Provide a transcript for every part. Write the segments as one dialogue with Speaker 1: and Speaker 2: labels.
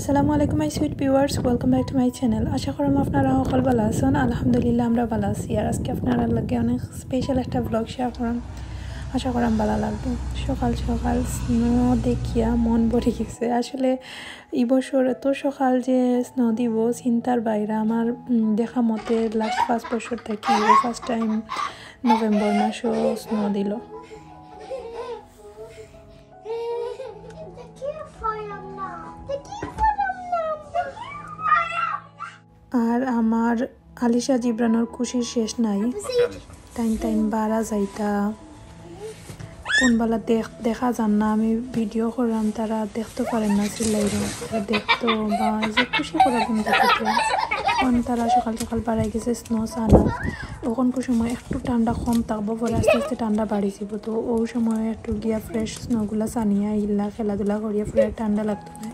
Speaker 1: আসসালামু আলাইকুম my sweet viewers, welcome back to my channel. আশা করি আপনারা সকল ভালো আছেন। আলহামদুলিল্লাহ আমরা ভালো আছি। আর আজকে আপনারা লাগে অনেক স্পেশাল একটা ব্লগ শেয়ার করাম। আশা করি ভালো লাগবে। সকাল সকাল স্নো দেখিয়া মন ভরে গেছে। আসলে এই বছর এত সকাল যে স্নো দিব চিন্তার বাইরে। আমার দেখা মতে লাস্ট 5 বছর থেকে ফার্স্ট টাইম নভেম্বর মাসও স্নো দিল। আর আমার আলিশা জিব্রানোর খুশির শেষ নাই। টাইম বাড়া যাইতা কোনবেলা দেখা যান না, আমি ভিডিও করলাম তারা দেখতে পারেন না, চিল্লাইরা দেখতো বা যে খুশি করাবেন দেখতে। এখন তারা সকাল সকাল বাড়াই গেছে স্নো চানা। ওখানকার সময় একটু ঠান্ডা কম থাকবো, পরে আস্তে আস্তে ঠান্ডা বাড়ি যাব। তো ওই সময় একটু গিয়া ফ্রেশ স্নোগুলা চানিয়া ইল্লা খেলাধুলা করিয়া পরে ঠান্ডা লাগতো না।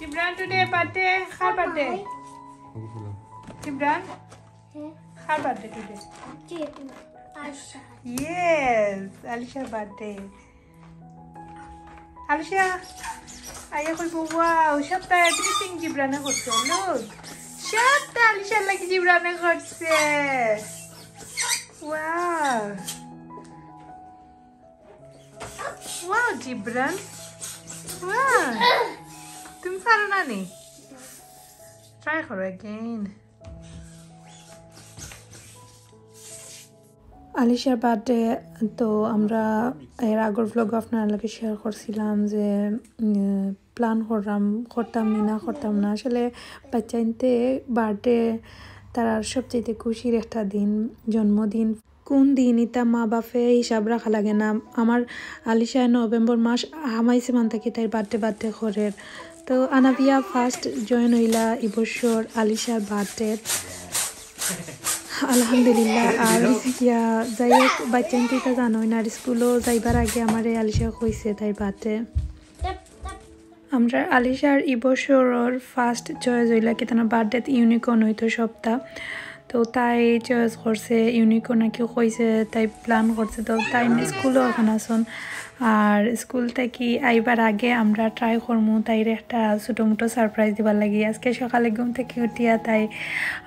Speaker 1: Jumon today birthday, her birthday. Jumon, her birthday today.
Speaker 2: Alisha.
Speaker 1: Yes, Alisha birthday. Alisha, ayah kau wow, siapa everything Jumon korse. Look, siapa Alisha lagi Jumon korse. Wow, wow Jumon, wow. তুমি পারো না নি? Try করো again. আলিশার birthday তো আমরা এর আগের blog আপনার লগে শেয়ার করছিলাম যে প্ল্যান করতাম না। আসলে বাচ্চাইনতে বার্থডে তারা সবচেয়ে খুশির একটা দিন, জন্মদিন। কোন দিন ইতা মা বাপে হিসাব রাখা লাগে না। আমার আলিশা নভেম্বর মাস হামাইছে মান থাকি তাই বার্থডে করে। তো আনাবিয়া ফার্স্ট জয়েন হইলা এবছর আলিশার বার্থডে, আলহামদুলিল্লাহ। আর ইয়া যাই হোক বাচ্চানটিটা জানোই না, স্কুলও যাইবার আগে আমার আলিশা কইছে তাই বার্থডে। আমরা আলিশার এবছর ফার্স্ট চয়েস হইলা কি তার বার্থডে ইউনিকর্ন হইতো সপ্তাহ। তো তাই চয়েস করছে ইউনিকর্ন নাকি কইছে, তাই প্ল্যান করছে। তো তাই স্কুলও এখন আসুন। আর স্কুল থেকে আইবার আগে আমরা ট্রাই করবো তাইর একটা ছোটো মোটো সারপ্রাইজ দিবার লাগি। আজকে সকালে ঘুম থেকে উঠিয়া তাই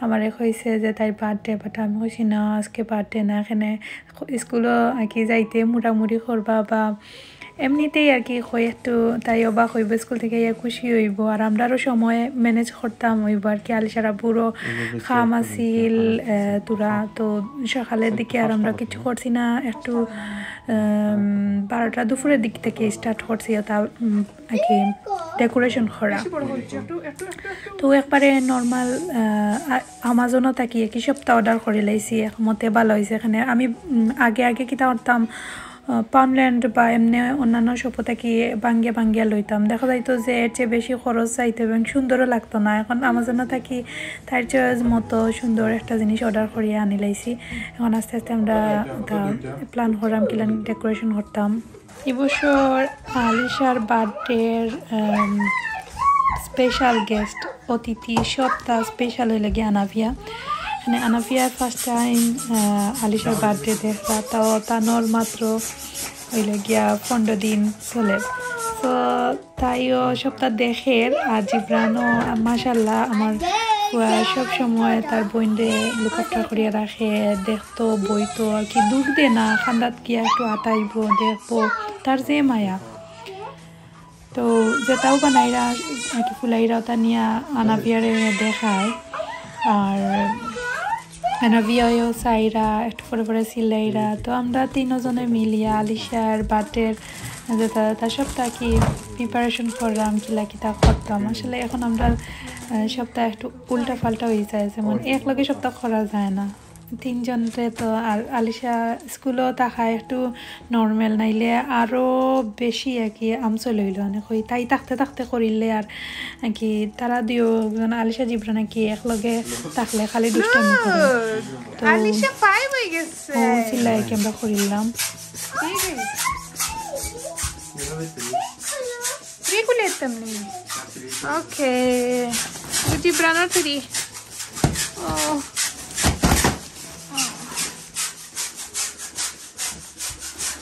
Speaker 1: আমারে কইছে যে তাই বার্থডে, বাট আমি কইছি না আজকে বার্থডে না, এখানে স্কুলও আর কি যাইতে মুড়ামুড়ি করবা বা এমনিতেই আর কি কই একটু তাই অবাক হইব, স্কুল থেকে খুশি হইব। আর আমরারও সময় ম্যানেজ করতাম হইব আর কি। আলিশারা পুরো খাম আসিল তোরা, তো সকালের দিকে আর আমরা কিছু করছি না, একটু 12টা দুপুরের দিক থেকে স্টার্ট করছি তা আর কি ডেকোরেশন করা। তো একবারে নর্মাল আমাজনও থাকি একই সপ্তাহ অর্ডার করে লাইছি, একমতে ভালো হয়েছে। এখানে আমি আগে কিতা করতাম পাউন্ডল্যান্ড বা এমনি অন্যান্য শপও থাকি ভাঙ্গিয়া লইতাম, দেখা যাইতো যে এর চেয়ে বেশি খরচ চাইতে এবং সুন্দরও লাগতো না। এখন আমাজনও থাকি তার চয়েস মতো সুন্দর একটা জিনিস অর্ডার করিয়া আনি লাইছি। এখন আস্তে আস্তে আমরা প্ল্যান করলাম কিলান ডেকোরেশন করতাম। এবছর আলিশার বার্থডের স্পেশাল গেস্ট অতিথি সপ্তাহ স্পেশাল হইলে গিয়ে আনাভিয়া। মানে আনাভিয়ার ফার্স্ট টাইম আলিশার বার্থডে দেখা, তাও তানোর মাত্র হইলে গিয়া 15 দিন চলে। তো তাইও সপ্তাহ দেখে আর জিব্রানও মাশাল্লাহ আমার সব সময় তার বোনরে লুকাফটা করিয়া রাখে দেখতো বইতো আর কি দুঃখ দে না খান্দাত গিয়া একটু আতাইব দেখবো তার যে মায়া তো যেটাও বানাইরা আর কি ফুলাইরা ওটা নিয়ে আনাবিয়ারে দেখায় আর আনাবিয়াও চাইরা একটু পরে পরে সিলাইরা তো আমরা তিনজনে মিলিয়া আলিশার বার্থডের যেটা তার সবটা কি প্রিপারেশন করলাম কিলা কিতা করতাম আসলে এখন আমরা সপ্তাহ একটু উল্টা পাল্টা হয়ে যায় যেমন একলগে সপ্তাহ করা যায় না তিনজনরে তো আর আলিশা স্কুলও তাকায় একটু নর্মাল নাইলে আরও বেশি আর কি আমচ লইল অনেক হই তাই থাকতে থাকতে করিলে আর কি তারা দিও আলিশা জিব্রা নাকি একলগে থাকলে খালি দুষ্টামি করে তো
Speaker 3: আলিশা 5 হয়ে গেছে
Speaker 1: ও চিল্লাই কি আমরা করিলাম
Speaker 3: Regulate Okay. Would you run out today? Oh.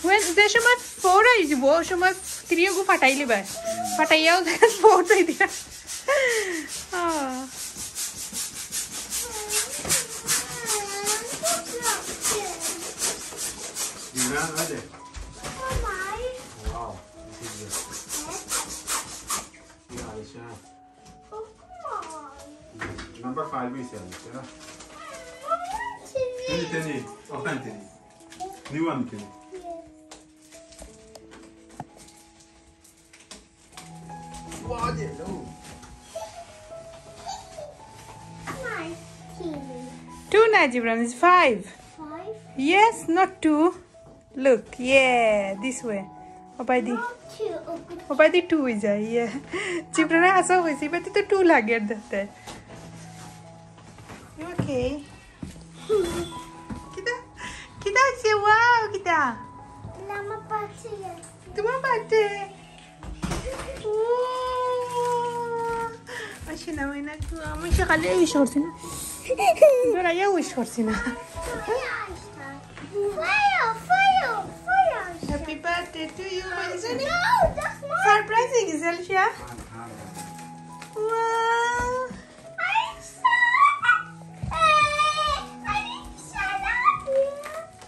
Speaker 3: When there's so much 4 is wo so much 3 go fatai liba. Fataiya 4 dei dia. Ah.
Speaker 4: Wow. Number 5 is Alisha. Tini. Oh, Tini. New one, Tini. What is it?
Speaker 3: 2 Najibram is 5.
Speaker 2: 5.
Speaker 3: Yes, not 2. Look, yeah, this way. By the
Speaker 2: 2.
Speaker 3: by the 2 is yeah. Jibrana asa hoisi but to 2 lage dete. You okay? Kita say wow kita.
Speaker 2: Lama party.
Speaker 3: Tuma bate. Ashina wena tu amusha khali wish korsina. Dora ya wish korsina.
Speaker 2: Fire.
Speaker 3: Happy birthday to you, Manzani.
Speaker 2: No, that's mine.
Speaker 3: Surprising, is Alisha? Wow.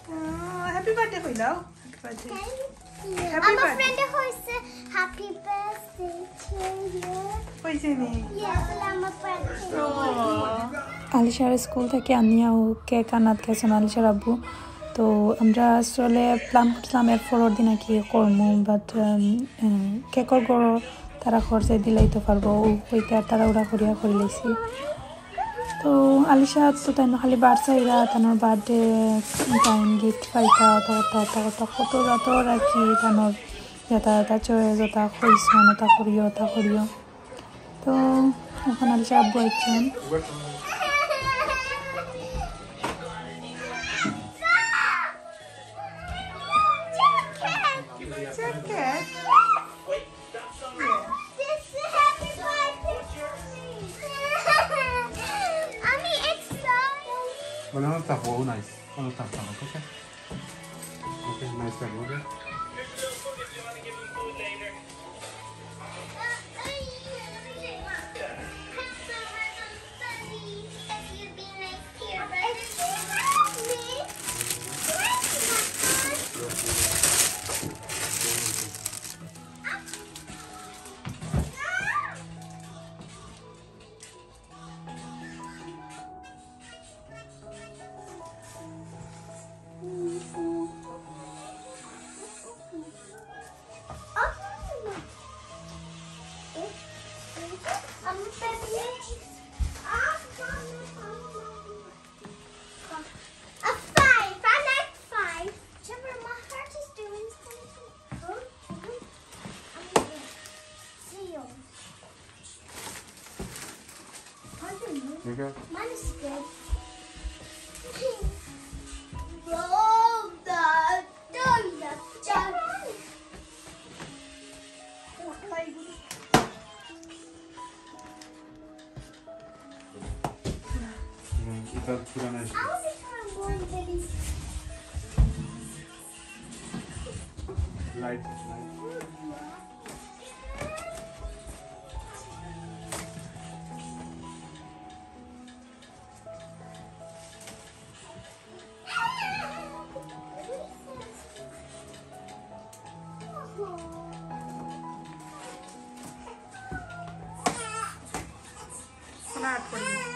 Speaker 3: Oh, happy birthday, Hoilo. Happy birthday. Happy
Speaker 2: I'm a
Speaker 3: birthday.
Speaker 2: friend who said happy birthday to you.
Speaker 3: Poisini.
Speaker 2: Yes, I'm a birthday.
Speaker 3: Oh.
Speaker 1: আলিশার school থেকে আনিয়াও cake আনাত গেছেন আলিশার আব্বু তো আমরা আসলে plan করছিলাম এর পরের দিন আর কি করবো বাট কেকর গড় তারা খরচে দিলেই তো পারবো ওইতে আর তারা ওরা করিয়া করে লাইছি তো আলিশা তো তাই খালি বাচ্চাইরা তানোর বার্থডে টাইম গিফট পাইতা কত রাতর আর কি তানোর যথা চয়ে যথা কইস তা করিও তো এখন আলিশা আব্বু আইছেন
Speaker 3: Jacket.
Speaker 2: This is happy birthday to me. I'm excited.
Speaker 4: Well, no, está well, nice. No, está okay. Okay, nice one, okay. You go.
Speaker 2: Mine is good. Roll the donut.
Speaker 4: Ita pura nice.
Speaker 2: I want to try more babies.
Speaker 4: Light.
Speaker 3: Masala add করি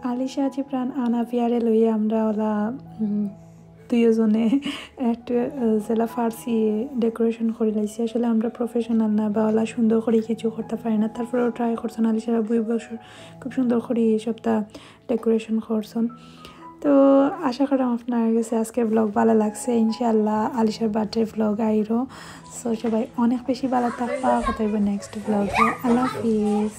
Speaker 1: আলিশা জিপ্রান আনা বিয়ারে লইয়া আমরা OLA দুইজনে একটা জেলা ফার্সি decoration করে লাইছি আসলে আমরা প্রফেশনাল না বা ওলা সুন্দর করে কিছু করতে পারি না তারপরেও ট্রাই করছেন আলিশারা 2 বছর খুব সুন্দর করে এই সবটা ডেকোরেশন করছেন তো আশা করি আপনার কাছে আজকের ব্লগ ভালো লাগছে ইনশাআল্লাহ আলিশার বার্থডে ব্লগ আইরো সো সবাই অনেক বেশি ভালো থাকবা কথা নেক্সট ব্লগে আল্লাহ হাফিজ